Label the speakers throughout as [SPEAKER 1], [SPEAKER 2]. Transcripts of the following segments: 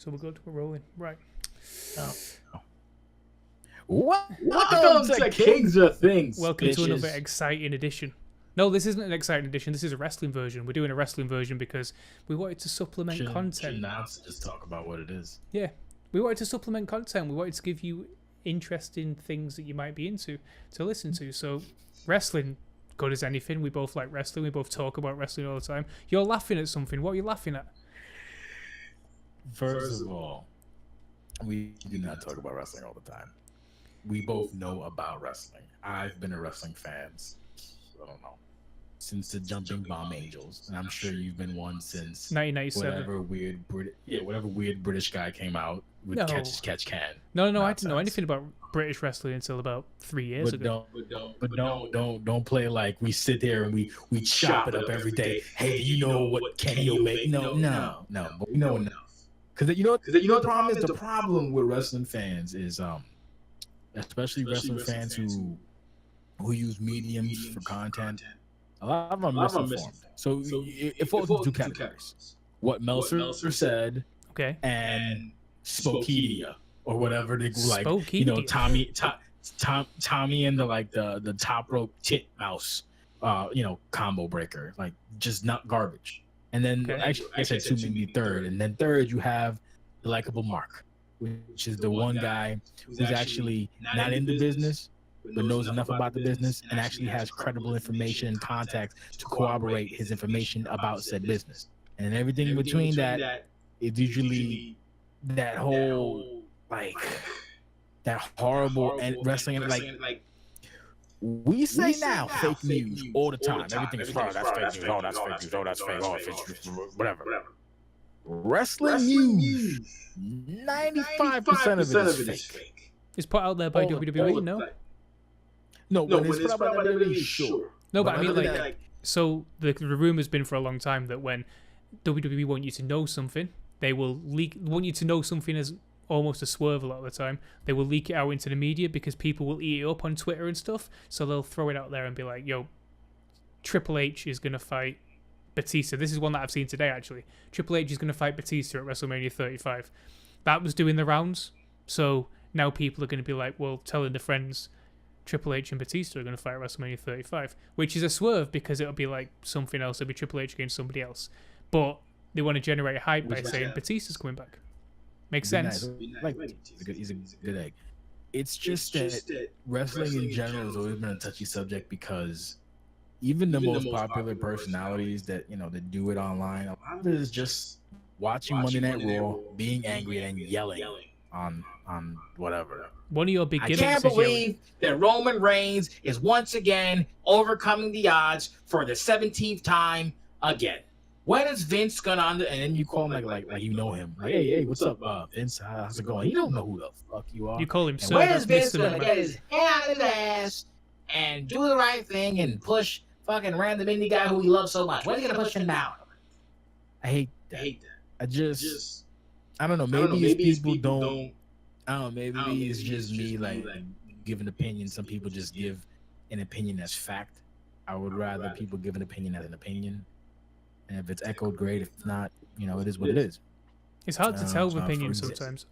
[SPEAKER 1] So we're good. We're rolling. Right.
[SPEAKER 2] Oh. Welcome to Kings of Things.
[SPEAKER 1] Welcome
[SPEAKER 2] bitches.
[SPEAKER 1] to another exciting edition. No, this isn't an exciting edition. This is a wrestling version. We're doing a wrestling version because we wanted to supplement content.
[SPEAKER 2] Just talk about what it is.
[SPEAKER 1] Yeah. We wanted to supplement content. We wanted to give you interesting things that you might be into to listen to. So, wrestling, good as anything. We both like wrestling. We both talk about wrestling all the time. You're laughing at something. What are you laughing at?
[SPEAKER 2] First of all, we do not talk about wrestling all the time. We both know about wrestling. I've been a wrestling fan, I don't know, since the Jumping Bomb Angels, and I'm sure you've been one since
[SPEAKER 1] 1997.
[SPEAKER 2] Whatever weird British guy came out with Catch Can.
[SPEAKER 1] No, I didn't know anything about British wrestling until about 3 years ago.
[SPEAKER 2] Don't play like we sit there and we chop it up every day. Hey, do you know what Kenny will make? No, but we know enough. Because you know the problem is, the problem with wrestling fans is especially wrestling fans who use mediums for content, a lot of them are misinformed. So it falls into two categories: what Meltzer said,
[SPEAKER 1] okay,
[SPEAKER 2] and Spokedia or whatever they like.
[SPEAKER 1] Spokedia.
[SPEAKER 2] You know, Tommy and the top rope tit mouse, combo breaker, like just not garbage. And then actually, I said two, maybe third, and then third you have the likable Mark, which is the one guy who's actually not in the business, but knows enough about the business and actually has credible information and contacts to corroborate his information about said business. And everything in between that is usually that whole that horrible wrestling, like we say now fake news all the time. Everything is fraud. That's fake news. Oh, that's fake news. Oh, that's fake. Oh, it's whatever. Wrestling news, 95% of it is fake.
[SPEAKER 1] It's put out there by WWE,
[SPEAKER 2] No, when it's put out by WWE, sure.
[SPEAKER 1] No, but I mean, so the rumor's been for a long time that when WWE want you to know something, they will want you to know something as almost a swerve a lot of the time. They will leak it out into the media because people will eat it up on Twitter and stuff. So they'll throw it out there and be like, yo, Triple H is going to fight Batista. This is one that I've seen today, actually. Triple H is going to fight Batista at WrestleMania 35. That was doing the rounds. So now people are going to be like, well, telling their friends Triple H and Batista are going to fight at WrestleMania 35, which is a swerve because it'll be like something else. It'll be Triple H against somebody else. But they want to generate hype by saying Batista's coming back. Makes sense.
[SPEAKER 2] Like, he's a good egg. It's just that wrestling in general has always been a touchy subject because even the most popular personalities that do it online, a lot of it is just watching Monday Night Raw, being angry and yelling on whatever.
[SPEAKER 1] One of your big gimmicks.
[SPEAKER 2] I can't believe that Roman Reigns is once again overcoming the odds for the 17th time again. When is Vince gonna and then you call him like you know him. Like, hey, what's up, Vince? How's it going? You don't know who the fuck you are.
[SPEAKER 1] You call him sir.
[SPEAKER 2] When is Vince gonna get his hand out of his ass and do the right thing and push fucking random indie guy who he loves so much? When is he gonna push him down? I hate that. I don't know. Maybe people don't. I don't know. Maybe it's just me like giving opinions. Some people just give an opinion as fact. I would rather people give an opinion as an opinion. And if it's echoed, great. If not, it is what it is.
[SPEAKER 1] It's hard to tell with opinions sometimes.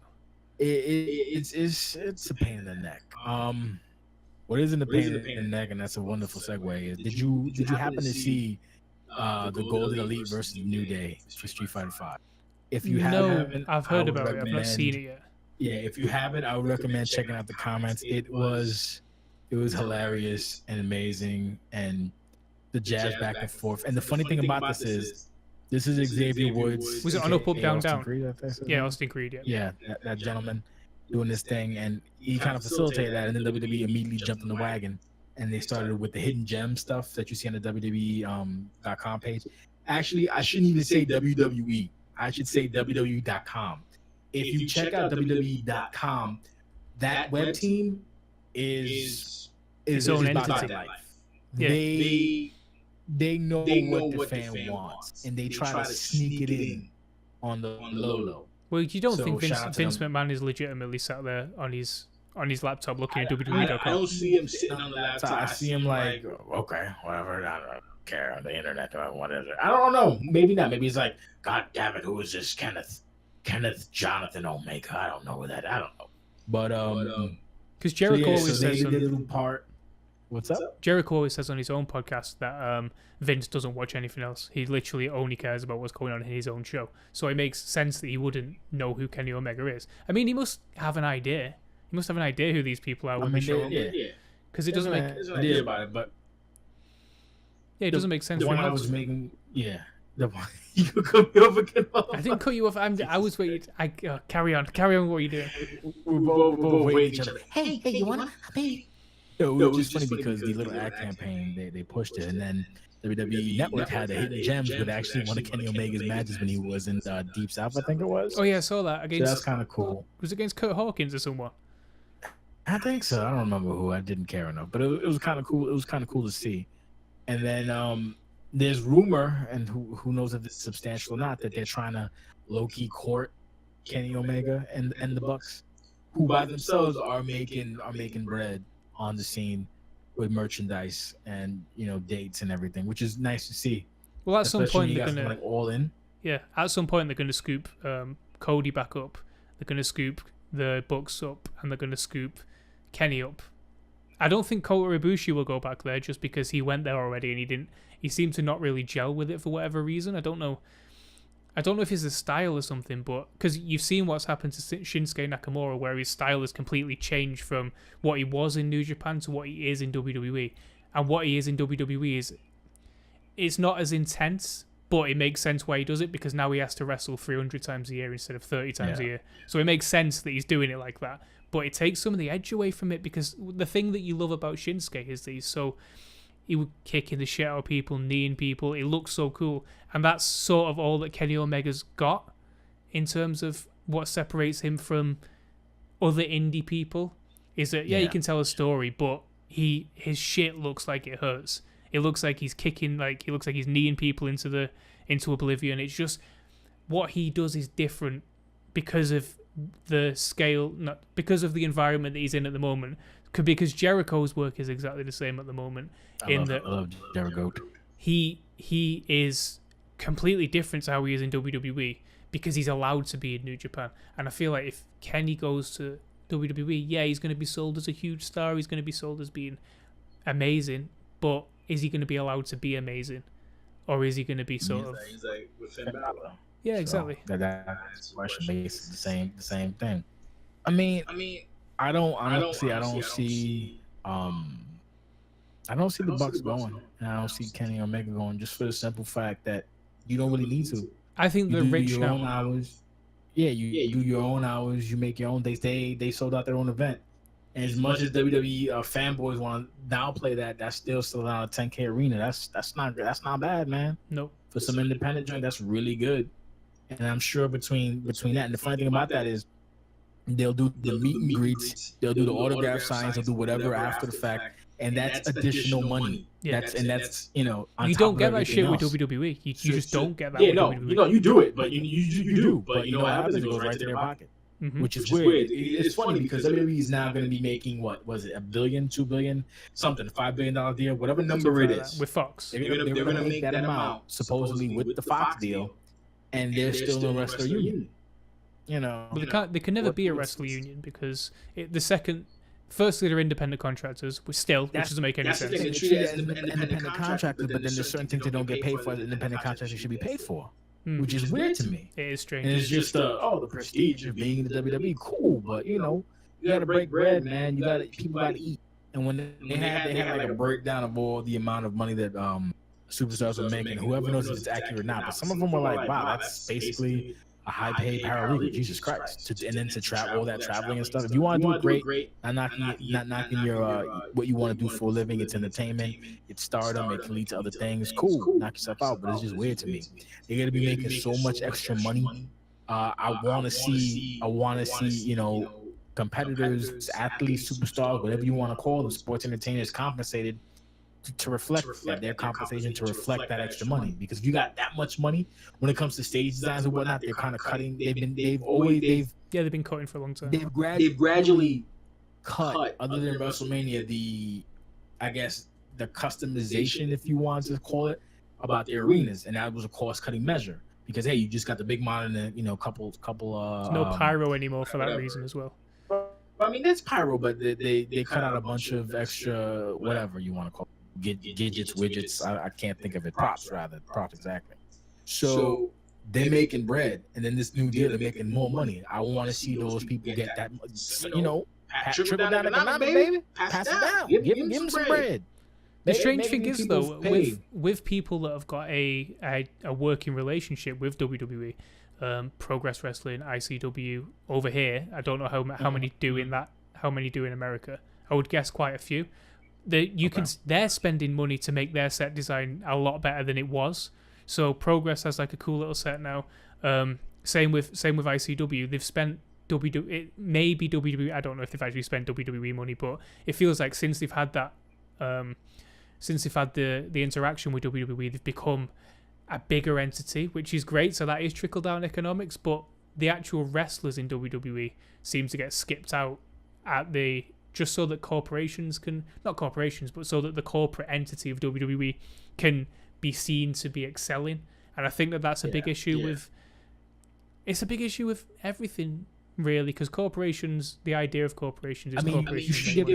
[SPEAKER 2] It's a pain in the neck. What isn't a pain in the neck, and that's a wonderful segue, is did you happen to see the Golden Elite versus New Day for Street Fighter V? If you haven't,
[SPEAKER 1] I've heard about it. I've not seen it yet.
[SPEAKER 2] Yeah, if you haven't, I would recommend checking out the comments. It was hilarious and amazing, and the jazz back and forth. And the funny thing about this is Xavier Woods.
[SPEAKER 1] Was it on Up, Up, Down, Down?
[SPEAKER 2] Creed,
[SPEAKER 1] yeah, Austin Creed, yeah.
[SPEAKER 2] Yeah, that gentleman doing this thing, and he kind of facilitated that, and then WWE immediately jumped on the wagon, and they started with the hidden gem stuff that you see on the WWE.com page. Actually, I shouldn't even say WWE. I should say WWE.com. If you check out WWE.com, that web team is
[SPEAKER 1] its own entity.
[SPEAKER 2] Yeah. They know what the fan wants, and they try to sneak it in on the low.
[SPEAKER 1] Well, you don't think Vince McMahon is legitimately sat there on his laptop looking at WWE.com?
[SPEAKER 2] I don't see him sitting on the laptop. I see him like, okay, whatever. I don't care on the internet. What is it? I don't know. Maybe not. Maybe he's like, God damn it, who is this Kenneth? Kenneth Jonathan Omega. I don't know that. I don't know. But
[SPEAKER 1] because Jericho always
[SPEAKER 2] so
[SPEAKER 1] says
[SPEAKER 2] they did a little part. What's up?
[SPEAKER 1] Jericho always says on his own podcast that Vince doesn't watch anything else. He literally only cares about what's going on in his own show. So it makes sense that he wouldn't know who Kenny Omega is. I mean, he must have an idea. He must have an idea who these people are when they show up. Because it doesn't make
[SPEAKER 2] an idea about it, but
[SPEAKER 1] it doesn't make sense.
[SPEAKER 2] The one I was making, the one you cut me off again.
[SPEAKER 1] I didn't cut you off. I was waiting. Carry on what you're doing.
[SPEAKER 2] We're both waiting each other. Hey, you wanna? Hey. It was just funny because the little ad campaign they pushed it, and then WWE Network had the Hidden Gems, but actually one of Kenny Omega's matches when he was in Deep South, I think it was.
[SPEAKER 1] Oh yeah, I saw that against.
[SPEAKER 2] So that's kind of cool.
[SPEAKER 1] Was it against Kurt Hawkins or someone?
[SPEAKER 2] I think so. I don't remember who. I didn't care enough, but it was kind of cool. It was kind of cool to see. And then there's rumor, and who knows if it's substantial or not, that they're trying to low key court Kenny Omega and the Bucks, who by themselves are making bread on the scene with merchandise and dates and everything, which is nice to see.
[SPEAKER 1] Well, at some point they're gonna
[SPEAKER 2] all in.
[SPEAKER 1] Yeah, at some point they're gonna scoop Cody back up. They're gonna scoop the Bucks up, and they're gonna scoop Kenny up. I don't think Kota Ibushi will go back there just because he went there already and he seemed to not really gel with it for whatever reason. I don't know if it's a style or something, but because you've seen what's happened to Shinsuke Nakamura, where his style has completely changed from what he was in New Japan to what he is in WWE. And what he is in WWE is, it's not as intense, but it makes sense why he does it, because now he has to wrestle 300 times a year instead of 30 times a year. So it makes sense that he's doing it like that. But it takes some of the edge away from it, because the thing that you love about Shinsuke is that he would kicking the shit out of people, kneeing people. It looks so cool. And that's sort of all that Kenny Omega's got in terms of what separates him from other indie people. Is that, he can tell a story, but his shit looks like it hurts. It looks like he's kicking, it looks like he's kneeing people into oblivion. It's just, what he does is different because of the scale, not because of the environment that he's in at the moment. Because Jericho's work is exactly the same at the moment.
[SPEAKER 2] I love Jericho.
[SPEAKER 1] He is completely different to how he is in WWE because he's allowed to be in New Japan. And I feel like if Kenny goes to WWE, he's going to be sold as a huge star. He's going to be sold as being amazing. But is he going to be allowed to be amazing, or is he going to be sort of?
[SPEAKER 2] He's like with Finn Balor.
[SPEAKER 1] Yeah, exactly.
[SPEAKER 2] So that's the question. Basically, the same thing. I mean, I don't see the Bucks going, and I don't see Kenny Omega going, just for the simple fact that you don't really need to.
[SPEAKER 1] I think they're rich now.
[SPEAKER 2] Own hours. You do your own hours. You make your own. They sold out their own event. And as much as WWE fanboys want to downplay that, that's still out a 10K arena. That's not bad, man.
[SPEAKER 1] Nope.
[SPEAKER 2] For some independent joint, that's really good. And I'm sure between that, and the funny thing about that is, they'll do the meet and greets, they'll do the autograph signs, they'll do whatever after the fact, and that's additional money.
[SPEAKER 1] Yeah,
[SPEAKER 2] that's
[SPEAKER 1] you don't get that shit with WWE. You just don't get that.
[SPEAKER 2] Yeah, no, you do it, but you do. But you know what happens? It goes right to their pocket, which is weird. It's funny because WWE is now going to be making, what was it, $1 billion, $2 billion, something, $5 billion deal, whatever number it is
[SPEAKER 1] with Fox.
[SPEAKER 2] They're going to make that amount supposedly with the Fox deal, and they're still in wrestler union.
[SPEAKER 1] But they can never be a wrestler union because firstly they're independent contractors, which doesn't make any sense.
[SPEAKER 2] They're treated as independent contractors, but then there's certain things they don't get paid for as independent contractors should be paid for, which is weird to me.
[SPEAKER 1] It is strange.
[SPEAKER 2] And it's just the prestige of being in the WWE, cool, but you gotta break bread, man. People gotta eat. And when they had like a breakdown of all the amount of money that superstars were making, whoever knows if it's accurate or not, but some of them were like, wow, that's basically a high-paid paralegal, Jesus Christ, and then to travel all that traveling and stuff. If you want to do it, great. Not knocking your what you want to do for a living. It's entertainment, it's stardom. It can lead to other things. Cool, knock yourself out, but it's just weird to me. They're gonna be making so much extra money. I want to see, competitors, athletes, superstars, whatever you want to call them, sports entertainers, compensated to reflect that, their compensation to reflect that extra money. Because if you got that much money when it comes to stage designs and whatnot, they're kind of cutting. They've
[SPEAKER 1] been cutting for a long time.
[SPEAKER 2] They've gradually cut, other than WrestleMania, the customization, if you want to call it, about the arenas, and that was a cost cutting measure because hey, you just got the big monitor and couple
[SPEAKER 1] There's no pyro anymore for that reason as well.
[SPEAKER 2] I mean, there's pyro, but they cut out a bunch of extra whatever you want to call it. Gadgets, widgets. I can't think of it. Props exactly. So they're making bread, and then this new deal, they're making more money. I want to see those people get that, trickle down economic, baby. Pass it down. Give them some bread.
[SPEAKER 1] The strange thing is, though, with people that have got a working relationship with WWE, Progress Wrestling, ICW over here, I don't know how many do in that, how many do in America. I would guess quite a few. They're spending money to make their set design a lot better than it was. So Progress has like a cool little set now. Same with ICW. They've spent maybe WWE. I don't know if they've actually spent WWE money, but it feels like since they've had that, since they've had the interaction with WWE, they've become a bigger entity, which is great. So that is trickle down economics, but the actual wrestlers in WWE seem to get skipped out just so that corporations can, not corporations, but so that the corporate entity of WWE can be seen to be excelling. And I think that's a big issue with, it's a big issue with everything really, because corporations, the idea of corporations is corporations.
[SPEAKER 2] You should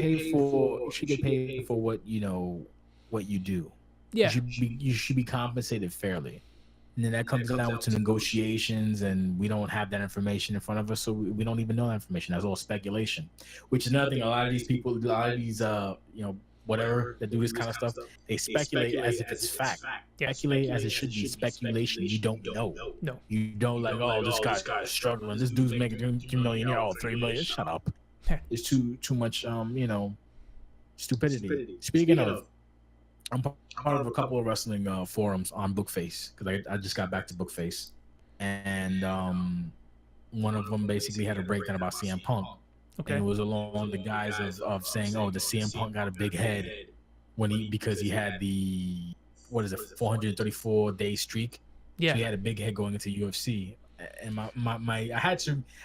[SPEAKER 2] get paid for what you do.
[SPEAKER 1] Yeah.
[SPEAKER 2] You should be compensated fairly. And then that comes down to negotiations, and we don't have that information in front of us, so we don't even know that information. That's all speculation, which is another thing. A lot of these people, whatever that do this kind of stuff, they speculate as if it's fact. Speculate as it should be speculation. You don't know.
[SPEAKER 1] No.
[SPEAKER 2] You don't this guy's struggling. This dude's making $3 million. Oh, $3 million. Shut up. It's too much stupidity. Speaking of, I'm part of a couple of wrestling forums on Bookface, because I just got back to Bookface, and one of them basically had a breakdown about CM Punk. Okay. And it was along the guise of saying, oh, the CM Punk got a big head because he had the 434-day streak.
[SPEAKER 1] Yeah.
[SPEAKER 2] So he had a big head going into UFC. And I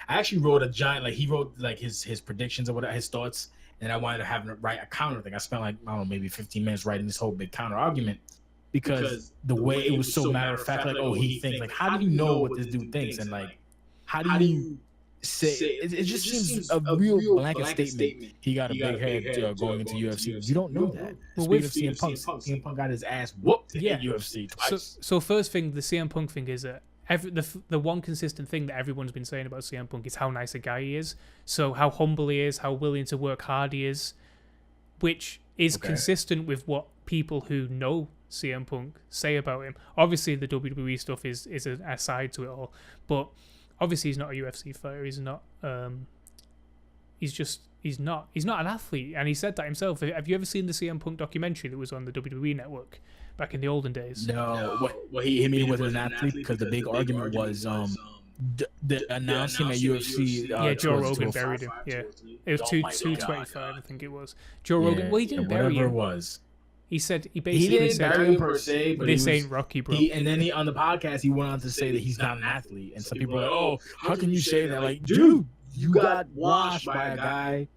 [SPEAKER 2] actually wrote a giant, like he wrote like his predictions or whatever, his thoughts. And I wanted to have write a counter thing. I spent maybe 15 minutes writing this whole big counter argument, because the way it was so matter of fact, like, oh, he thinks, like, how do you know what this dude thinks? And like, how do you say it just seems a real blanket statement. He got a big head going into UFC. You don't know that. Well, with CM Punk got his ass whooped in UFC twice.
[SPEAKER 1] So first thing, the CM Punk thing is that the one consistent thing that everyone's been saying about CM Punk is how nice a guy he is. So how humble he is, how willing to work hard he is, which is consistent with what people who know CM Punk say about him. Obviously, the WWE stuff is a side to it all, but obviously he's not a UFC fighter. He's not. He's not an athlete, and he said that himself. Have you ever seen the CM Punk documentary that was on the WWE network back in the olden days?
[SPEAKER 2] No. What he hit me with an athlete, because the big argument was the announcing at UFC.
[SPEAKER 1] Joe Rogan buried him. Yeah, it was 225, I think it was. Joe Rogan. Well, he didn't bury him.
[SPEAKER 2] It was.
[SPEAKER 1] He basically said,
[SPEAKER 2] bury him per se, but
[SPEAKER 1] this ain't Rocky, bro.
[SPEAKER 2] And then on the podcast, he went on to say that he's not an athlete, and some people are like, "Oh, how can you say that?" Like, dude, you got washed by a guy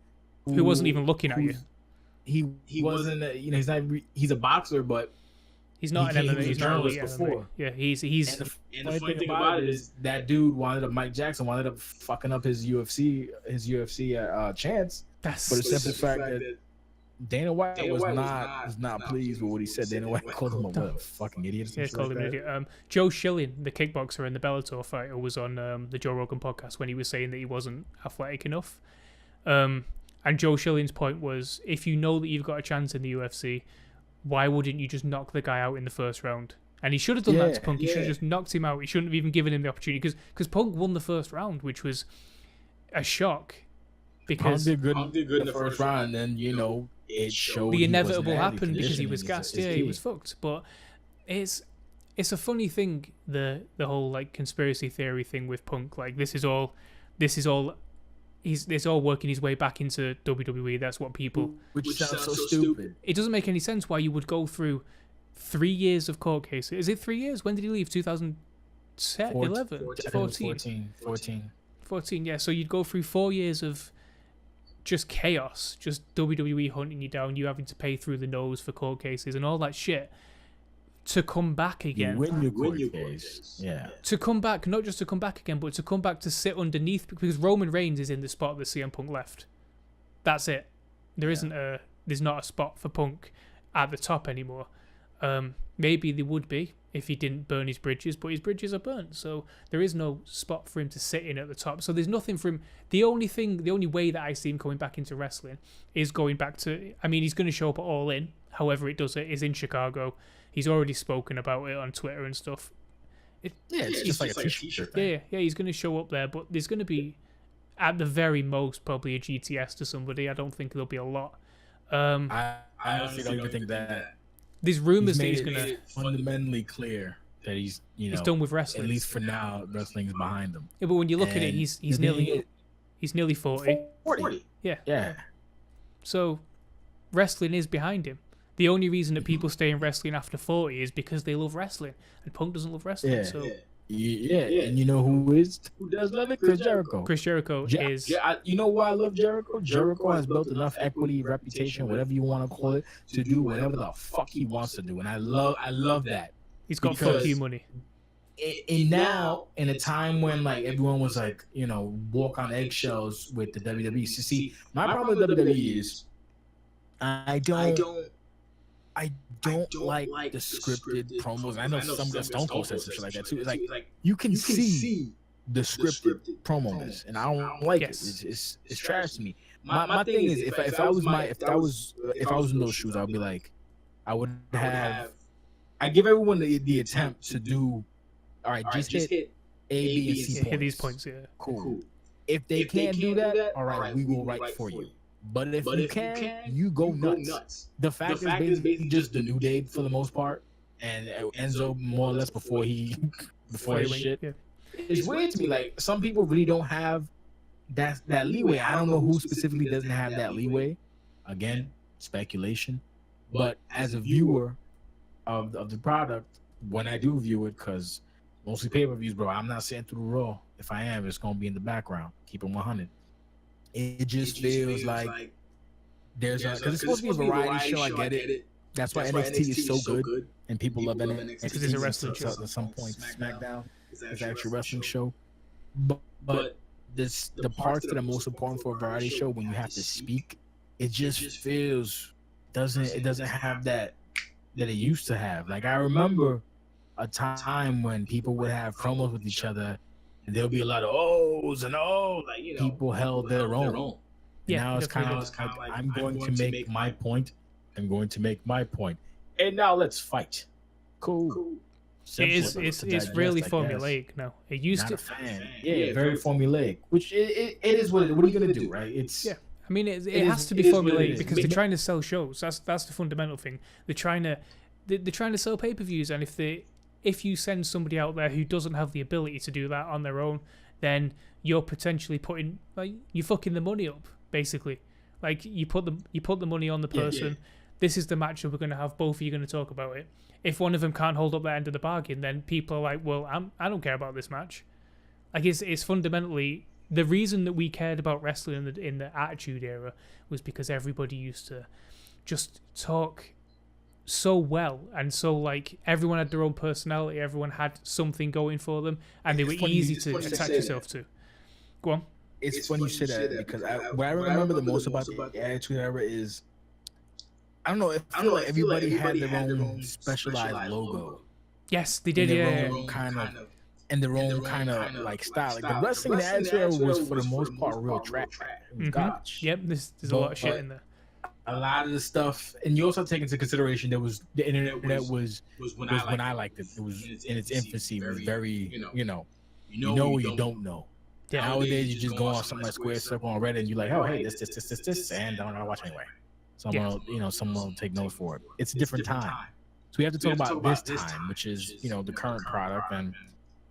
[SPEAKER 1] who wasn't even looking at you.
[SPEAKER 2] He wasn't. He's not. He's a boxer, but
[SPEAKER 1] he's not an MMA.
[SPEAKER 2] He's a journalist before.
[SPEAKER 1] Yeah, he's.
[SPEAKER 2] And the funny thing about it is that dude Mike Jackson wound up fucking up his UFC chance.
[SPEAKER 1] That's
[SPEAKER 2] for the simple fact that Dana White was not pleased with what he said. Dana White called him a fucking idiot.
[SPEAKER 1] Yeah, called him an idiot. Joe Schilling, the kickboxer and the Bellator fighter, was on the Joe Rogan podcast when he was saying that he wasn't athletic enough. And Joe Schilling's point was, if you know that you've got a chance in the UFC, why wouldn't you just knock the guy out in the first round? And he should have done that to Punk. He should have just knocked him out. He shouldn't have even given him the opportunity, because Punk won the first round, which was a shock. Because
[SPEAKER 2] Punk did good in the first round, and then it showed
[SPEAKER 1] the inevitable happened because he was gassed. Yeah, he was fucked. But it's a funny thing, the whole like conspiracy theory thing with Punk. Like this is all he's all working his way back into WWE. That's what people.
[SPEAKER 2] Which sounds so stupid.
[SPEAKER 1] It doesn't make any sense why you would go through 3 years of court cases. Is it 3 years? When did he leave? 2011? 14. Yeah. So you'd go through 4 years of just chaos, just WWE hunting you down, you having to pay through the nose for court cases and all that shit, to come back again.
[SPEAKER 2] You win your court case. Yeah.
[SPEAKER 1] To come back, not just to come back again, but to come back to sit underneath, because Roman Reigns is in the spot that CM Punk left. That's it. There's not a spot for Punk at the top anymore. Maybe there would be if he didn't burn his bridges, but his bridges are burnt, so there is no spot for him to sit in at the top. So there's nothing for him. The only way that I see him coming back into wrestling is going back to. I mean, he's going to show up at All In. However, it does it is in Chicago. He's already spoken about it on Twitter and stuff.
[SPEAKER 2] It's just like a t-shirt
[SPEAKER 1] thing. Yeah. He's going to show up there, but there's going to be, at the very most, probably a GTS to somebody. I don't think there'll be a lot.
[SPEAKER 2] I honestly don't even think that.
[SPEAKER 1] There's rumors that he's going
[SPEAKER 2] to fundamentally clear that he's
[SPEAKER 1] done with wrestling.
[SPEAKER 2] At least for now, wrestling's behind him.
[SPEAKER 1] Yeah, but when you look at it, he's nearly 40.
[SPEAKER 2] 40. Yeah.
[SPEAKER 1] So wrestling is behind him. The only reason that people stay in wrestling after 40 is because they love wrestling, and Punk doesn't love wrestling.
[SPEAKER 2] And you know who does love it? Chris Jericho.
[SPEAKER 1] Chris Jericho is.
[SPEAKER 2] You know why I love Jericho? Jericho has built enough equity, reputation, whatever you want to call it, to do whatever the fuck he wants to do, and I love that.
[SPEAKER 1] He's got fuck you money.
[SPEAKER 2] And now, in a time when like everyone was like, walk on eggshells with the WWE. So see, my problem with WWE is I don't like the scripted promos. I know some Stone Cold says shit like that too. Like you can see the scripted promos, and I don't like it. It's trash to me. My thing is, if I was in those shoes, I'd be like, I give everyone the attempt to do. All right, just hit A, B, and C points.
[SPEAKER 1] Hit these points, yeah.
[SPEAKER 2] Cool. If they can't do that, all right, we will write for you. But if you can, you go nuts. The fact is basically just the New Day for the most part, and Enzo more or less before his shit. Yeah. It's weird to me. Like some people really don't have that leeway. I don't know who specifically doesn't have that leeway. Again, speculation. But as a viewer of the product, when I do view it, because mostly pay-per-views, bro, I'm not sitting through the Raw. If I am, it's gonna be in the background. Keep it 100. It just feels like there's because it's supposed to be a variety show. I get it. That's why NXT is so good, and people love NXT.
[SPEAKER 1] Because it's a wrestling show.
[SPEAKER 2] At some point, SmackDown is actually a wrestling show. But the parts that are most important for a variety show, when you have to speak, it just feels doesn't have that it used to have. Like I remember a time when people would have promos with each other. And there'll be a lot of ohs and like people held their own. Yeah, now it's kind of like I'm going to make my point. I'm going to make my point. And now let's fight. Cool.
[SPEAKER 1] It's really formulaic now. It used to.
[SPEAKER 2] Yeah, very formulaic. Which it is what are you gonna do, right? It's
[SPEAKER 1] I mean, it has to be formulaic because they're trying to sell shows. That's the fundamental thing. They're trying to sell pay-per-views, and if you send somebody out there who doesn't have the ability to do that on their own, then you're potentially you're fucking the money up, basically. Like you put the money on the person. Yeah. This is the match that we're going to have. Both of you are going to talk about it. If one of them can't hold up that end of the bargain, then people are like, well, I don't care about this match. Like it's fundamentally the reason that we cared about wrestling in the Attitude Era was because everybody used to just talk so well, and so like everyone had their own personality, everyone had something going for them, and they were easy to attach yourself to. Go on.
[SPEAKER 2] It's funny you say that because what I remember the most about the Attitude Era is I don't know. I feel like everybody had their own specialized logo.
[SPEAKER 1] Yes, they did. Yeah,
[SPEAKER 2] and their own kind of like style. Like the wrestling in the Attitude Era was for the most part real trash. Garbage.
[SPEAKER 1] Yep, there's a lot of shit in there.
[SPEAKER 2] A lot of the stuff, and you also take into consideration there was the internet was when I liked it. It was in its infancy. It was very you know or you don't know. Yeah. Nowadays you just go on something like Square Circle on Reddit and you're like, oh hey, this, and I don't know watch anyway. Someone will take notes for it. It's a different time. So we have to talk about this time, which is the current product, and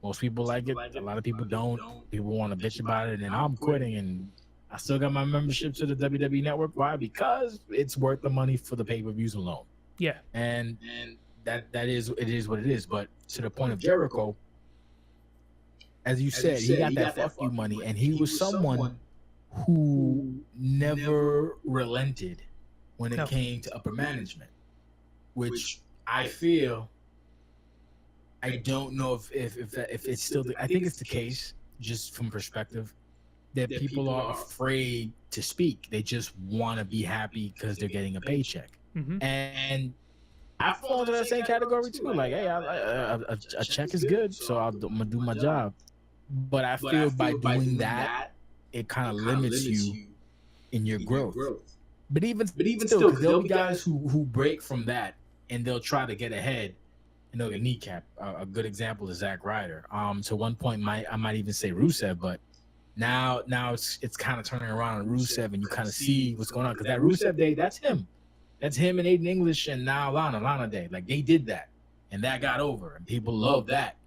[SPEAKER 2] most people like it. A lot of people don't. People want to bitch about it, and I'm quitting and. I still got my membership to the WWE Network. Why? Because it's worth the money for the pay-per-views alone.
[SPEAKER 1] Yeah.
[SPEAKER 2] And that is what it is. But to the point of Jericho, as you said, he got that fuck you money, and he was someone who never relented when it came to upper management, which I feel I don't know if it's still. I think it's the case, just from perspective, that people are afraid to speak. They just want to be happy because they're getting a paycheck. And I fall into that same category too. Like, hey, a check is good, so I'm gonna do my job. But I feel by doing that, it kind of limits you in your growth. But even still, because there'll be guys who break from that and they'll try to get ahead and they'll get kneecap. A good example is Zack Ryder. To one point, I might even say Rusev, but now it's kind of turning around on Rusev, and you kind of see what's going on, because that Rusev day, that's him and Aiden English, and now Lana Day, like they did that, and that got over, and people love that.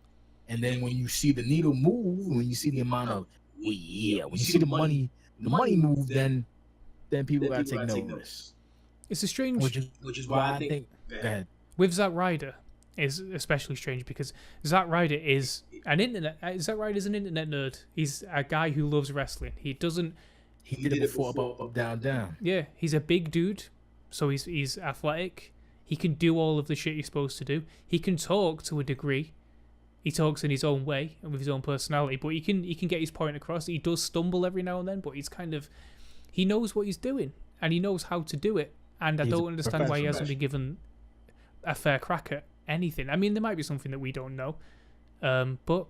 [SPEAKER 2] And then when you see the needle move, when you see the amount of when you see the money move, then people gotta take notice.
[SPEAKER 1] It's a strange,
[SPEAKER 2] which is why I think. Go ahead.
[SPEAKER 1] With Zack Ryder, is especially strange because Zack Ryder is an internet. Zack Ryder's an internet nerd. He's a guy who loves wrestling. He did
[SPEAKER 2] it before up, down, down.
[SPEAKER 1] Yeah, he's a big dude, so he's athletic. He can do all of the shit he's supposed to do. He can talk to a degree. He talks in his own way and with his own personality, but he can get his point across. He does stumble every now and then, but he knows what he's doing and he knows how to do it. And I don't understand why he hasn't been given a fair crack at anything. I mean, there might be something that we don't know, but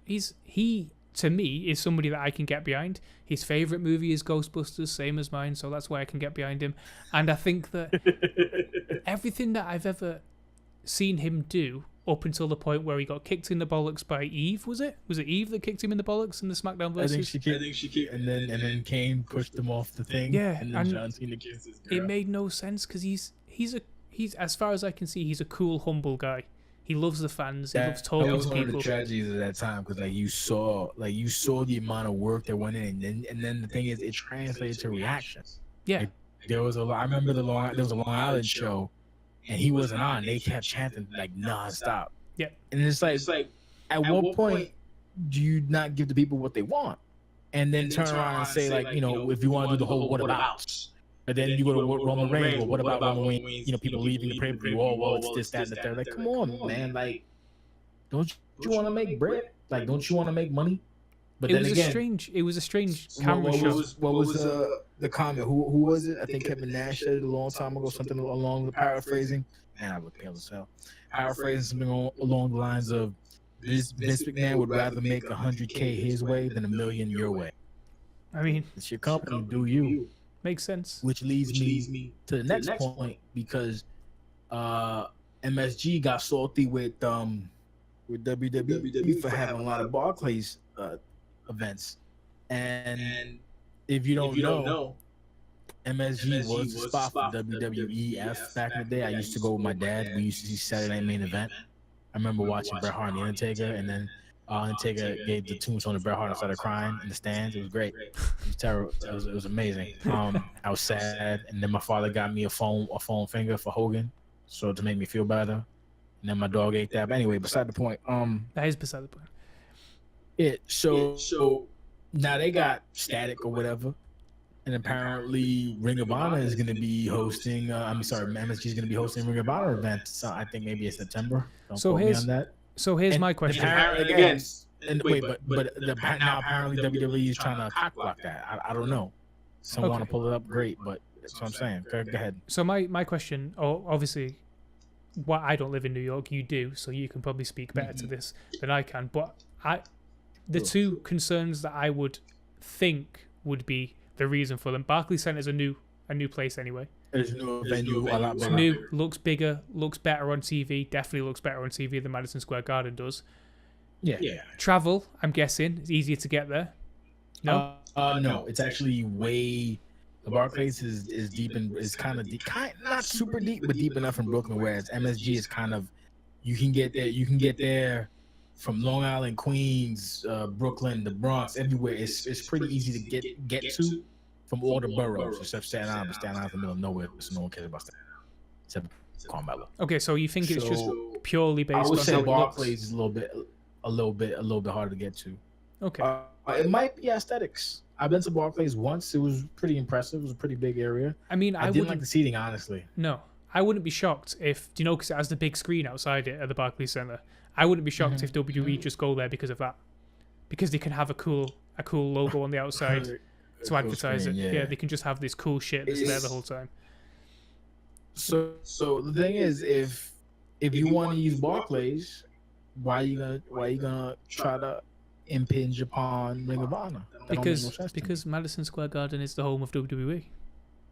[SPEAKER 1] he to me is somebody that I can get behind. His favorite movie is Ghostbusters, same as mine, so that's why I can get behind him. And I think that everything that I've ever seen him do up until the point where he got kicked in the bollocks by Eve, was it Eve that kicked him in the bollocks in the SmackDown versus?
[SPEAKER 2] I think she kicked, and then Kane pushed him off the thing.
[SPEAKER 1] Yeah,
[SPEAKER 2] and then John Cena kissed his girl.
[SPEAKER 1] It made no sense because he's as far as I can see, he's a cool, humble guy. He loves the fans. He loves talking to people. That was one of the
[SPEAKER 2] tragedies of that time, because you saw the amount of work that went in, and then the thing is, it translated to reactions.
[SPEAKER 1] Yeah,
[SPEAKER 2] there was I remember there was a Long Island show, and he wasn't on. They kept chanting nonstop.
[SPEAKER 1] Yeah,
[SPEAKER 2] and it's like at what point do you not give the people what they want, and then turn around and say if you want to do the whole what abouts. And then you go to Roman Reigns. Well, what about Roman Reigns? People leaving the pay-per-view. Well, it's this, that, and the third. Like, come on, man. Like, don't you want to make bread? Like, don't you want to make money? But
[SPEAKER 1] it was a strange camera show.
[SPEAKER 2] What was the comment? Who was it? I think Kevin Nash said it a long time ago. Something along the paraphrasing. Man, I look pale as hell. Paraphrasing something along the lines of, Vince McMahon would rather make $100K his way than $1 million your way.
[SPEAKER 1] I mean,
[SPEAKER 2] it's your company. Do you?
[SPEAKER 1] Makes sense.
[SPEAKER 2] Which leads me to the next point, because MSG got salty with WWE for having a lot of Barclays events, and if you don't know, MSG was the spot for WWEF back in the day. I used to go with my dad. We used to see Saturday Night Main Event. I remember watching Bret Hart and The Undertaker, and then Undertaker gave the tombstone to Bret Hart and started crying in the stands. It was great. It was terrible. It was amazing. I was sad, and then my father got me a foam finger for Hogan, so to make me feel better. And then my dog ate that. But anyway, beside the point.
[SPEAKER 1] That is beside the point.
[SPEAKER 2] So now they got Static or whatever, and apparently Ring of Honor is going to be hosting. MSG is going to be hosting Ring of Honor event. So I think maybe in September. Don't quote me on that.
[SPEAKER 1] So here's my question.
[SPEAKER 2] Now apparently WWE is trying to cock block that. I don't know. Someone want to pull it up, great, but that's what I'm saying. Go ahead.
[SPEAKER 1] So my question, obviously, I don't live in New York, you do, so you can probably speak better to this than I can. But the two concerns that I would think would be the reason for them. Barclays Center is a new place anyway.
[SPEAKER 2] There's a new venue, a lot bigger.
[SPEAKER 1] New, looks bigger, looks better on TV. Definitely looks better on TV than Madison Square Garden does.
[SPEAKER 2] Yeah.
[SPEAKER 1] Travel, I'm guessing, it's easier to get there. No,
[SPEAKER 2] no, it's actually way. The Barclays is deep and is kind of deep, not super deep, but deep enough in Brooklyn. Whereas MSG is kind of, you can get there from Long Island, Queens, Brooklyn, the Bronx, everywhere. It's pretty easy to get to. From all the boroughs, except Staten Island, but Staten Island's in the middle of nowhere, so no one cares about Staten Island, except Carmelo.
[SPEAKER 1] Okay, so you think it's just purely based on...
[SPEAKER 2] I would say Barclays is a little bit harder to get to.
[SPEAKER 1] Okay.
[SPEAKER 2] It might be aesthetics. I've been to Barclays once. It was pretty impressive. It was a pretty big area.
[SPEAKER 1] I mean,
[SPEAKER 2] I didn't like the seating, honestly.
[SPEAKER 1] No. I wouldn't be shocked if, because it has the big screen outside it at the Barclays Center, I wouldn't be shocked if WWE just go there because of that, because they can have a cool logo on the outside to advertise it. Yeah, they can just have this cool shit that's there the whole time.
[SPEAKER 2] So the thing is, if you want to use Barclays, why you gonna try to impinge upon Ring of Honor?
[SPEAKER 1] Because Madison Square Garden is the home of WWE.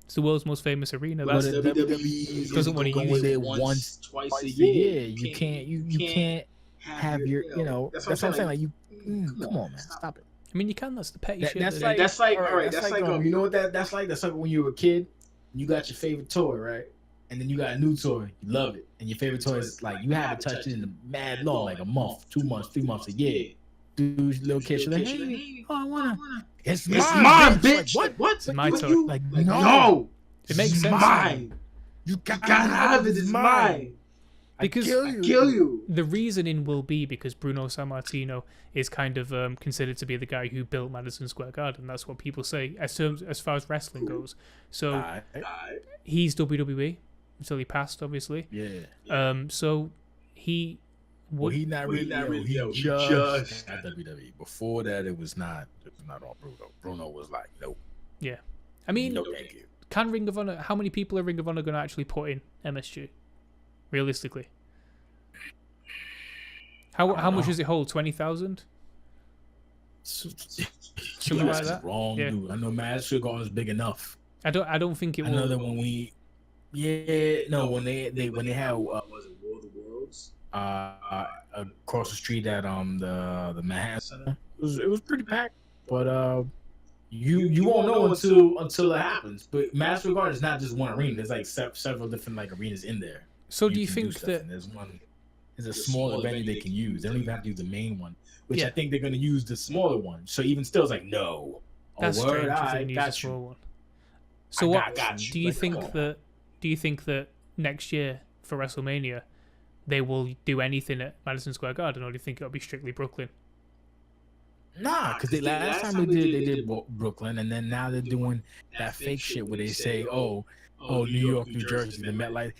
[SPEAKER 1] It's the world's most famous arena.
[SPEAKER 2] That's WWE
[SPEAKER 1] doesn't want to use
[SPEAKER 2] it once, twice a year. You can't have your, that's what I'm saying. Like come on, man, stop it.
[SPEAKER 1] I mean, you can. That's the petty shit.
[SPEAKER 2] That's like you know what that's like when you were a kid, you got your favorite toy, right? And then you got a new toy, you love it, and your favorite toy is like you haven't touched it in a mad long, like a month, 2 months, 3 months, a year. Dude, little kid, like, hey, I wanna. It's mine, bitch. Like, what?
[SPEAKER 1] It's my toy.
[SPEAKER 2] Like, no,
[SPEAKER 1] it makes sense.
[SPEAKER 2] Mine. You gotta have it. It's mine.
[SPEAKER 1] Because
[SPEAKER 2] I kill you.
[SPEAKER 1] The reasoning will be because Bruno Sammartino is kind of considered to be the guy who built Madison Square Garden. That's what people say as far as wrestling goes. So he's WWE until he passed, obviously.
[SPEAKER 2] Yeah.
[SPEAKER 1] So he.
[SPEAKER 2] Well, he not really. He just at WWE. Before that, it was not on Bruno. Bruno was like, nope.
[SPEAKER 1] Yeah. I mean,
[SPEAKER 2] no, thank you.
[SPEAKER 1] Can Ring of Honor? How many people are Ring of Honor going to actually put in MSG? Realistically, how much does it hold? 20,000. Something like that.
[SPEAKER 2] Wrong, yeah. Dude. I know Madison Square Garden is big enough.
[SPEAKER 1] I don't think it will.
[SPEAKER 2] Another when we, when they had was it War of the Worlds? Across the street at the Manhattan Center. It was pretty packed, but you won't know until it happens. But Madison Square Garden is not just one arena. There's like several different like arenas in there.
[SPEAKER 1] So do you think that
[SPEAKER 2] there's a smaller venue they can use? They don't even have to use the main one, which I think they're going to use the smaller one. So even still, it's like no.
[SPEAKER 1] That's strange. I got a small one. So what do you think that? Do you think that next year for WrestleMania they will do anything at Madison Square Garden, or do you think it'll be strictly Brooklyn?
[SPEAKER 2] Nah, because last time they did Brooklyn, and then now they're doing that fake shit where they say, oh, New York, New Jersey, the MetLife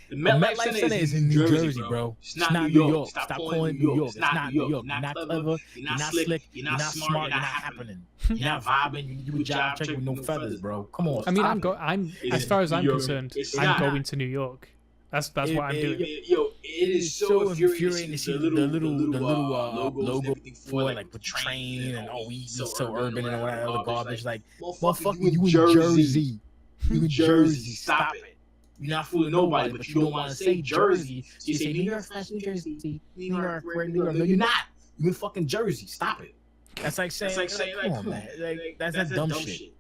[SPEAKER 2] Center is in New Jersey, bro. It's not New York. Stop calling it New York. It's not New York. You're not clever. You're not slick. You're not smart. You're not happening. You're not vibing. You a job check with no feathers, bro. Come on.
[SPEAKER 1] I mean, I'm as far as I'm concerned, I'm going to New York. That's what I'm doing.
[SPEAKER 2] It is so infuriating to see the little logo for it, like with train and we so urban and all that other garbage. Like, motherfucker, you in Jersey. You in Jersey. Stop it. You're not fooling nobody, but you don't want to say Jersey. So you say New York, New Jersey, New York, New York. No, you're not. You in fucking Jersey. Stop it. That's like saying, come on, man. Like, that's dumb shit.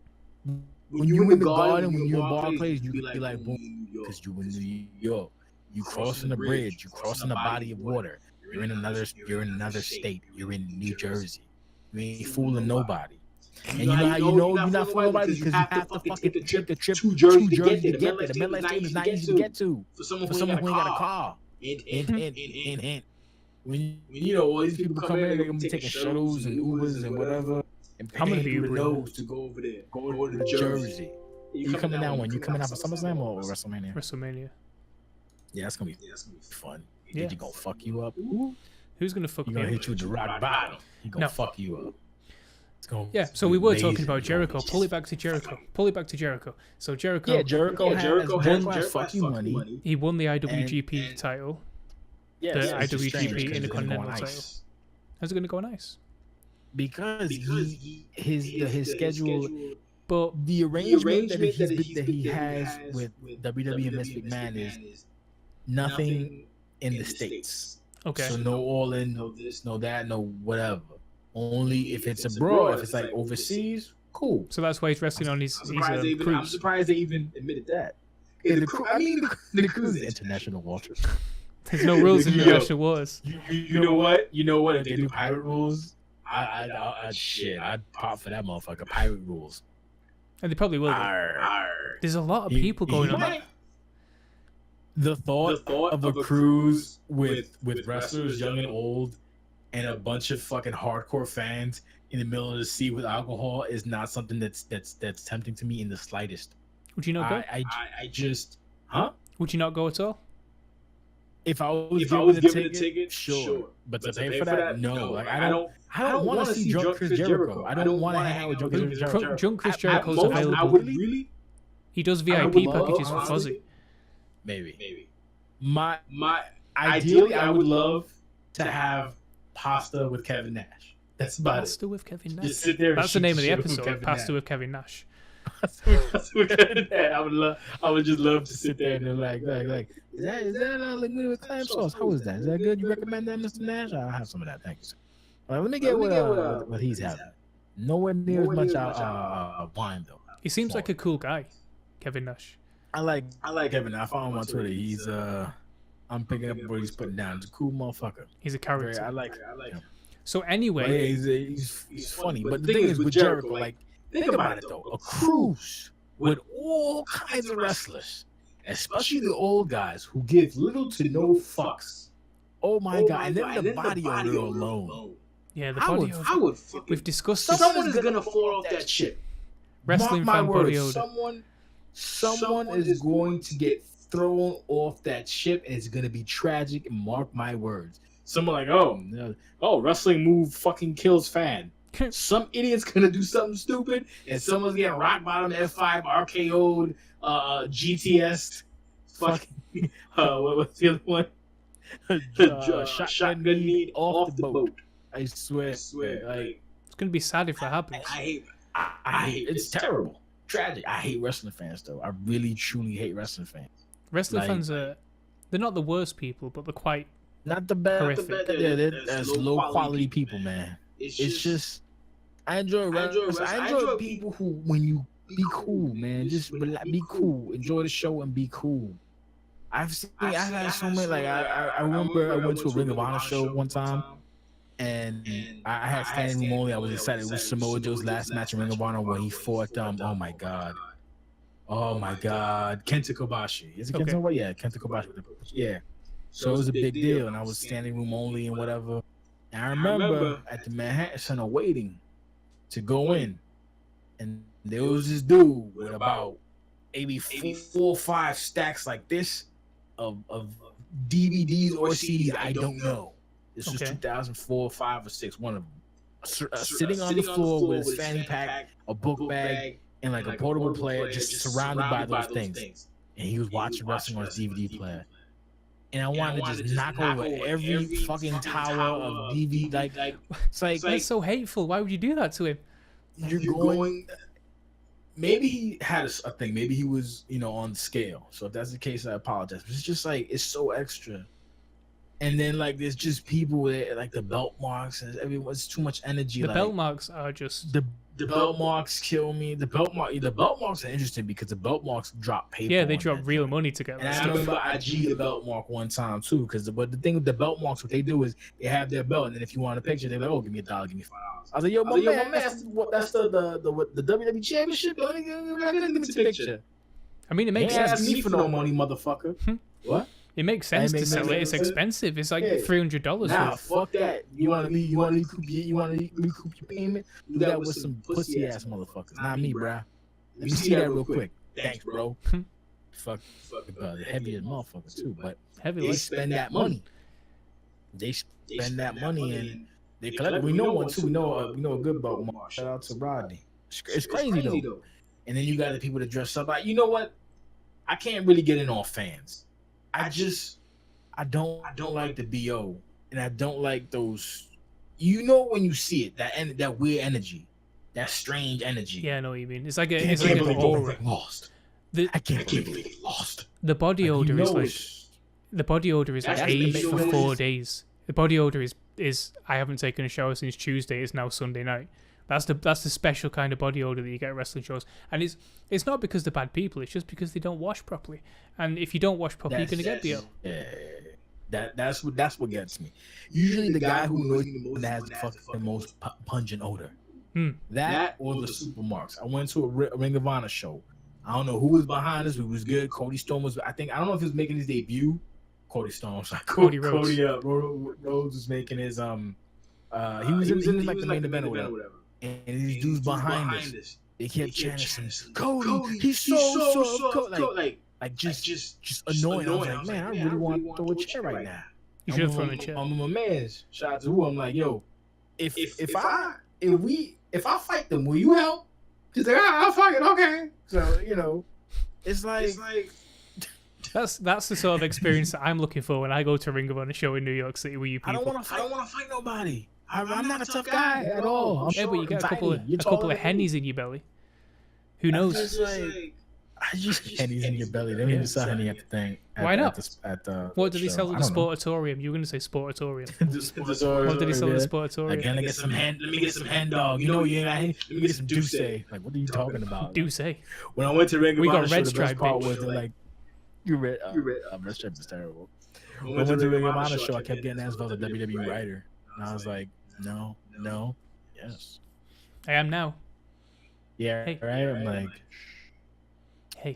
[SPEAKER 2] When you in the Garden, when you're in Barclays, you can be like, boom, because you in New York. You crossing the bridge. You crossing a body of water. You're in another state. You're in New Jersey. You ain't fooling nobody. And you know how you know you're not fooling nobody? Because you have to fucking take a trip to Jersey to get there. The MetLife Stadium is not easy to get to for someone who ain't got a car. And when you know all these people come in, they're gonna be taking shuttles and Ubers and whatever. And
[SPEAKER 1] I'm gonna be
[SPEAKER 2] the nose to go over there. Go to Jersey. You coming down when? You coming out for SummerSlam or WrestleMania?
[SPEAKER 1] WrestleMania.
[SPEAKER 2] Yeah, that's gonna be fun. Yeah. You gonna fuck you up?
[SPEAKER 1] Who's gonna fuck me up?
[SPEAKER 2] Gonna hit you with the rock bottom. He gonna fuck you up.
[SPEAKER 1] So we were talking about Jericho. Pull it back to Jericho. So Jericho.
[SPEAKER 2] Yeah, Jericho has fuck you money.
[SPEAKER 1] He won the IWGP title.
[SPEAKER 2] Yeah,
[SPEAKER 1] the IWGP Intercontinental title. How's it gonna go on ice?
[SPEAKER 2] Because his schedule. But the arrangement that he has with WWE and Vince McMahon is nothing in the States.
[SPEAKER 1] Okay.
[SPEAKER 2] So no all in, no this, no that, no whatever. Only if it's abroad, if it's like overseas, cool.
[SPEAKER 1] So that's why he's resting on his cruise.
[SPEAKER 2] I'm surprised they even admitted that. The cruise is international waters.
[SPEAKER 1] There's no rules in international waters.
[SPEAKER 2] You know what? If they do pirate rules, I'd pop for that motherfucker. Pirate rules.
[SPEAKER 1] And they probably will. There's a lot of people going on that.
[SPEAKER 2] The thought of a cruise with wrestlers young and old and a bunch of fucking hardcore fans in the middle of the sea with alcohol is not something that's tempting to me in the slightest.
[SPEAKER 1] Would you not go?
[SPEAKER 2] I just
[SPEAKER 1] Would you not go at all?
[SPEAKER 2] If I was given a ticket, sure. But to pay for that, no. Like I don't want to see drunk Chris Jericho. I don't want to hang out with drunk Chris Jericho.
[SPEAKER 1] Drunk Chris Jericho's
[SPEAKER 2] most,
[SPEAKER 1] available.
[SPEAKER 2] Really?
[SPEAKER 1] He does VIP packages for Fozzy.
[SPEAKER 2] Maybe. My ideally, I would love to have pasta with Kevin Nash. That's about
[SPEAKER 1] Pasta with Kevin Nash.
[SPEAKER 2] Just sit there.
[SPEAKER 1] That's the name of the episode. Pasta with Kevin Nash.
[SPEAKER 2] I would just love to sit there and they're like, is that liquid with clam sauce? How is that? Is that good? You recommend that, Mr. Nash? I'll have some of that. Thank you, sir. Let me get what he's having. Nowhere near as much wine though.
[SPEAKER 1] He seems like a cool guy, Kevin Nash.
[SPEAKER 2] I like Kevin. I follow him on Twitter. He's I'm picking up what he's putting down. He's a cool motherfucker.
[SPEAKER 1] He's a character.
[SPEAKER 2] I like him.
[SPEAKER 1] So anyway,
[SPEAKER 2] he's funny. But the thing is with Jericho, like, think about it though. A cruise with all kinds of wrestlers, especially the old guys who give little to no fucks. Oh my god! And then the body odor alone.
[SPEAKER 1] Yeah, the body odor.
[SPEAKER 2] I would.
[SPEAKER 1] We've discussed
[SPEAKER 2] someone is gonna fall off that ship.
[SPEAKER 1] Wrestling fan body odor.
[SPEAKER 2] Someone is going to get thrown off that ship, and it's gonna be tragic. And mark my words. Someone like, oh, wrestling move fucking kills fan. Some idiot's gonna do something stupid, and someone's getting rock bottom F5 RKO'd, GTS, fucking, what's the other one? Shotgun need off the boat. I swear. Like,
[SPEAKER 1] it's gonna be sad if that happens.
[SPEAKER 2] I hate. It's terrible, tragic. I hate wrestling fans though. I really, truly hate wrestling fans.
[SPEAKER 1] Wrestling fans they're not the worst people, but they're quite
[SPEAKER 2] not the best.
[SPEAKER 1] Horrific.
[SPEAKER 2] There's low quality people, man. It's just I enjoy wrestling. I enjoy people who, when you be cool, man, just be cool. Enjoy the show and be cool. I've had so many. Like I remember I went to a Ring of Honor show one time, and I had standing room only. I was excited. It was Samoa Joe's last match in Ring of Honor when he fought. Oh my god, Kenta Kobashi. Is it Kenta Kobashi? Yeah, Kenta Kobashi. Yeah. So it was a big deal, and I was standing room only and whatever. And I remember at the Manhattan Center waiting to go in, and there was this dude with about maybe 4 or 5 stacks like this of DVDs or CDs. I don't know. This was 2004, 5, or 6. One of them sitting on the floor with his fanny pack, a book bag, and like a portable player, just surrounded by those things. And he was watching wrestling on his DVD player. And I wanted to just knock over every fucking tower of DVD. Like, it's like
[SPEAKER 1] that's so hateful. Why would you do that to him?
[SPEAKER 2] You're going. Maybe he had a thing. Maybe he was, on the scale. So if that's the case, I apologize. But it's just like it's so extra. And then like there's just people with like the belt marks and everyone's too much energy.
[SPEAKER 1] The belt marks are just
[SPEAKER 2] the belt marks kill me. The belt marks are interesting because the belt marks drop paper.
[SPEAKER 1] Yeah, they drop real money to get that
[SPEAKER 2] and
[SPEAKER 1] stuff.
[SPEAKER 2] I remember I G'd the belt mark one time too, but the thing with the belt marks, what they do is they have their belt, and then if you want a picture, they're like, "Oh, give me $1, give me $5." I was like, "Yo, my man, that's the WWE Championship. Give me the picture."
[SPEAKER 1] I mean, it makes sense.
[SPEAKER 2] Ask me for no money, motherfucker. What?
[SPEAKER 1] It makes sense to sell it. It's expensive. It's like $300.
[SPEAKER 2] Nah, fuck that. You want to recoup your payment? Do that with some pussy ass motherfuckers. Not me, bruh. Let me see that real quick. Thanks, bro. Fuck, heavy as motherfuckers too. But they spend that money. They spend that money and they collect. We know one too. We know a good belt mark. Shout out to Rodney. It's crazy though. And then you got the people that dress up. Like, you know what? I can't really get in on fans. I don't like the BO, and I don't like those. When you see it, that weird energy, that strange energy.
[SPEAKER 1] Yeah, I know what you mean. It's like
[SPEAKER 2] I can't believe they lost. I can't believe they lost.
[SPEAKER 1] The body odor is like aged for 4 days. The body odor is I haven't taken a shower since Tuesday. It's now Sunday night. That's the special kind of body odor that you get at wrestling shows, and it's not because they're bad people. It's just because they don't wash properly. And if you don't wash properly, you're gonna get BO.
[SPEAKER 2] Yeah, that's what gets me. Usually, the guy who knows the most has the most pungent odor. That or the supermarks. I went to a Ring of Honor show. I don't know who was behind us. It was good. Cody Stone was. I don't know if he was making his debut. Cody Stone. Cody Rhodes. Rhodes was making his He was in like the main event or whatever. And these dudes behind us, they kept chanting, "Cody, he's so like like just annoying. I was like, man, I really want to throw a chair right now.
[SPEAKER 1] You should have thrown a chair.
[SPEAKER 2] I'm my man's. Shout out to who. I'm like, yo, if I fight them, will you help? She's like, I'll fuck it, okay. So it's like
[SPEAKER 1] that's the sort of experience that I'm looking for when I go to Ring of Honor show in New York City with you people.
[SPEAKER 2] I don't want to fight nobody. I'm not a tough guy at all.
[SPEAKER 1] Yeah, but you get a couple of hennies in your belly. Who knows?
[SPEAKER 2] I just hennies in your belly. They don't even sell henny at the thing.
[SPEAKER 1] Why not?
[SPEAKER 2] At the
[SPEAKER 1] what did he sell at the Sportatorium? You were going to say Sportatorium. What did he sell at the Sportatorium?
[SPEAKER 2] Like, let me get some hand dog. You know you ain't got henny. Let me get some Douce. Like, what are you talking about?
[SPEAKER 1] Douce.
[SPEAKER 2] When I went to Ring of Honor,
[SPEAKER 1] we got Red Stripe.
[SPEAKER 2] Was like, Red Stripe is terrible. When I went to Ring of Honor show, I kept getting asked about the WWE writer, and I was like, no, yes.
[SPEAKER 1] I am now.
[SPEAKER 2] Yeah, hey. Right. I'm like,
[SPEAKER 1] hey.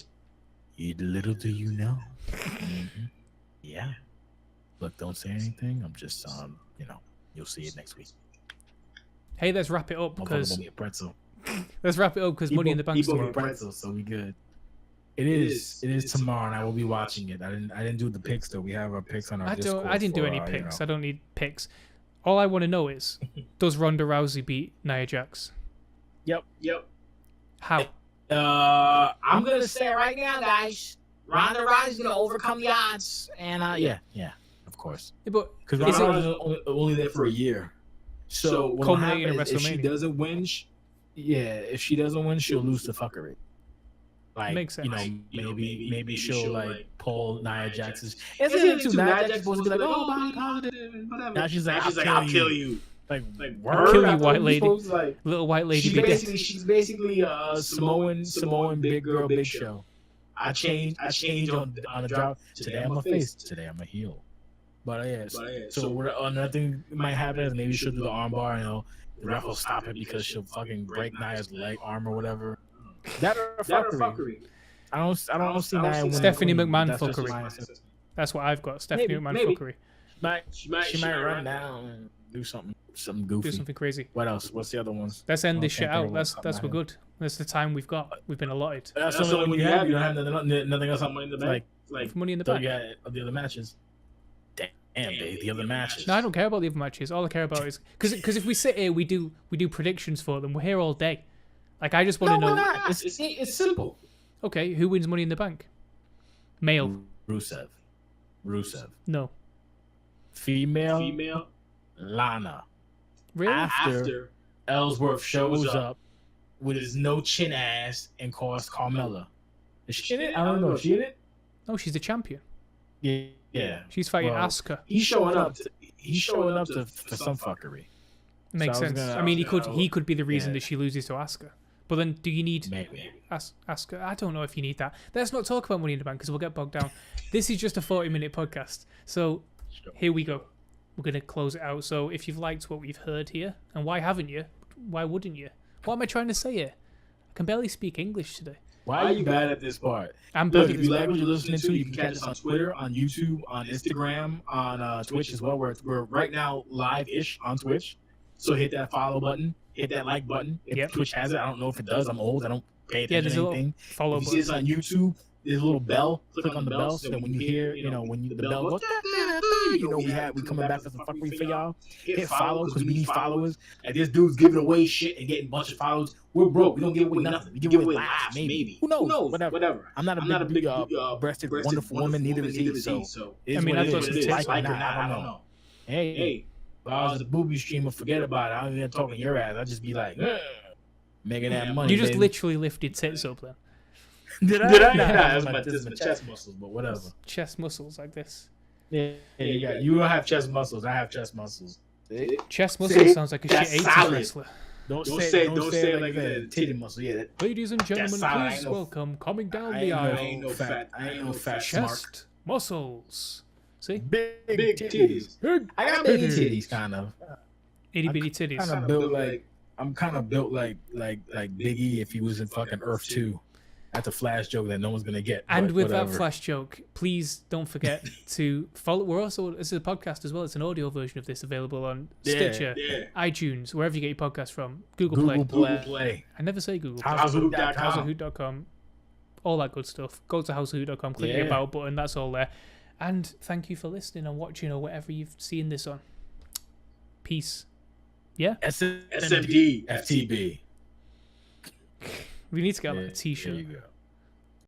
[SPEAKER 2] Little do you know. Mm-hmm. Yeah. Look, don't say anything. I'm just, you'll see it next week.
[SPEAKER 1] Hey, let's wrap it up because
[SPEAKER 2] let's
[SPEAKER 1] wrap it up because Money in the Bank tomorrow.
[SPEAKER 2] Pretzel, so we good. It is tomorrow, and I will be watching it. I didn't do the picks though. We have our picks on our Discord.
[SPEAKER 1] I didn't do any picks. I don't need picks. All I want to know is, does Ronda Rousey beat Nia Jax?
[SPEAKER 2] Yep.
[SPEAKER 1] How?
[SPEAKER 2] I'm gonna say right now, guys. Ronda Rousey's gonna overcome the odds, and yeah, of course.
[SPEAKER 1] Yeah, but
[SPEAKER 2] because Ronda Rousey's only there for a year, so what happens if she doesn't win? If she doesn't win, she'll lose to fuckery. Like, makes sense. Maybe she'll like pull Nia Jax's. Isn't it too? Nia Jax supposed to be like, oh, body positive, whatever. Now she's like, I'll kill you. Like,
[SPEAKER 1] I'll kill you, white lady. Like, little white lady.
[SPEAKER 2] She's basically Samoan big girl, big show. I change on the drop. Today I'm a face. Today I'm a heel. But so another thing might happen is maybe she'll do the armbar. The ref will stop it because she'll fucking break Nia's leg arm or whatever. That or fuckery. I don't see Nia winning.
[SPEAKER 1] Stephanie McMahon fuckery. That's what I've got. Stephanie McMahon fuckery.
[SPEAKER 2] She might run down and do something goofy.
[SPEAKER 1] Do something crazy.
[SPEAKER 2] What else? What's the other ones?
[SPEAKER 1] Let's end this shit out. That's we're good. That's the time we've got. We've been allotted.
[SPEAKER 2] That's the only one you have. You don't have nothing else on Money in the Bank.
[SPEAKER 1] Like Money in the Bank.
[SPEAKER 2] Yeah, the other matches. Damn, babe, the other matches.
[SPEAKER 1] No, I don't care about the other matches. All I care about is because if we sit here, we do predictions for them. We're here all day. Like, I just want to know.
[SPEAKER 2] No, we're not. It's simple.
[SPEAKER 1] Okay, who wins Money in the Bank? Male.
[SPEAKER 2] Rusev.
[SPEAKER 1] No.
[SPEAKER 2] Female. Lana.
[SPEAKER 1] Really?
[SPEAKER 2] After Ellsworth shows up with his no chin ass and calls Carmella. Is she in it? I don't know. Is she in it?
[SPEAKER 1] No, she's the champion.
[SPEAKER 2] Yeah.
[SPEAKER 1] She's fighting Asuka.
[SPEAKER 2] He's showing up for some fuckery.
[SPEAKER 1] Makes sense. I mean, he could be the reason that she loses to Asuka. But then, do you need Asuka? I don't know if you need that. Let's not talk about Money in the Bank because we'll get bogged down. This is just a 40-minute podcast. So here we go. We're going to close it out. So if you've liked what we've heard here, and why haven't you? Why wouldn't you? What am I trying to say here? I can barely speak English today.
[SPEAKER 2] Why are you bad at this part?
[SPEAKER 1] I'm bad at
[SPEAKER 2] if you like what you're listening to, you can catch us on Twitter, on YouTube, on Instagram, on Twitch as well. We're right now live-ish on Twitch. So hit that follow button, hit that like button. If Twitch has it, I don't know if it does. I'm old. I don't pay attention to anything.
[SPEAKER 1] Follow
[SPEAKER 2] button. If you see us on YouTube, there's a little bell. Click on the bell so that when you hear, when the bell goes, we coming back for some fuckery for y'all. Hit follow because we need followers. And this dude's giving away shit and getting a bunch of followers. We're broke. We don't give away nothing. We give away laughs, maybe. Who knows? Whatever. I'm not a big breasted, wonderful woman. Neither is he. So
[SPEAKER 1] I mean, that's what it is.
[SPEAKER 2] Like or not, I don't know. Hey. If I was a booby streamer, forget about it. I don't even talking your ass. I'd just be like, making that money.
[SPEAKER 1] You just literally lifted tits up then.
[SPEAKER 2] Did I? Nah, that's my chest muscles, but whatever.
[SPEAKER 1] Chest muscles like this.
[SPEAKER 2] Yeah, you don't have chest muscles. I have chest muscles.
[SPEAKER 1] Chest muscles sounds like a shit 80s wrestler.
[SPEAKER 2] Don't say it like that. Titty muscle, yeah.
[SPEAKER 1] Ladies and gentlemen, please welcome coming down the aisle.
[SPEAKER 2] I ain't no fat
[SPEAKER 1] chest muscles. See?
[SPEAKER 2] Big titties. I got big titties, kind of.
[SPEAKER 1] Itty bitty titties.
[SPEAKER 2] I'm kind of built like Big E if he was in fucking Earth 2. That's a Flash joke that no one's gonna get.
[SPEAKER 1] And with that Flash joke, please don't forget to follow. We're also, this is a podcast as well. It's an audio version of this available on Stitcher, iTunes, wherever you get your podcast from. Google Play.
[SPEAKER 2] Play.
[SPEAKER 1] I never say Google Play.
[SPEAKER 2] HouseOfHoot.com.
[SPEAKER 1] HouseOfHoot.com. all that good stuff. Go to houseofhoot.com, click the About button, that's all there. And thank you for listening and watching or whatever you've seen this on. Peace. Yeah?
[SPEAKER 3] SMD.
[SPEAKER 2] FTB.
[SPEAKER 1] We need to get a t-shirt.
[SPEAKER 2] There you go.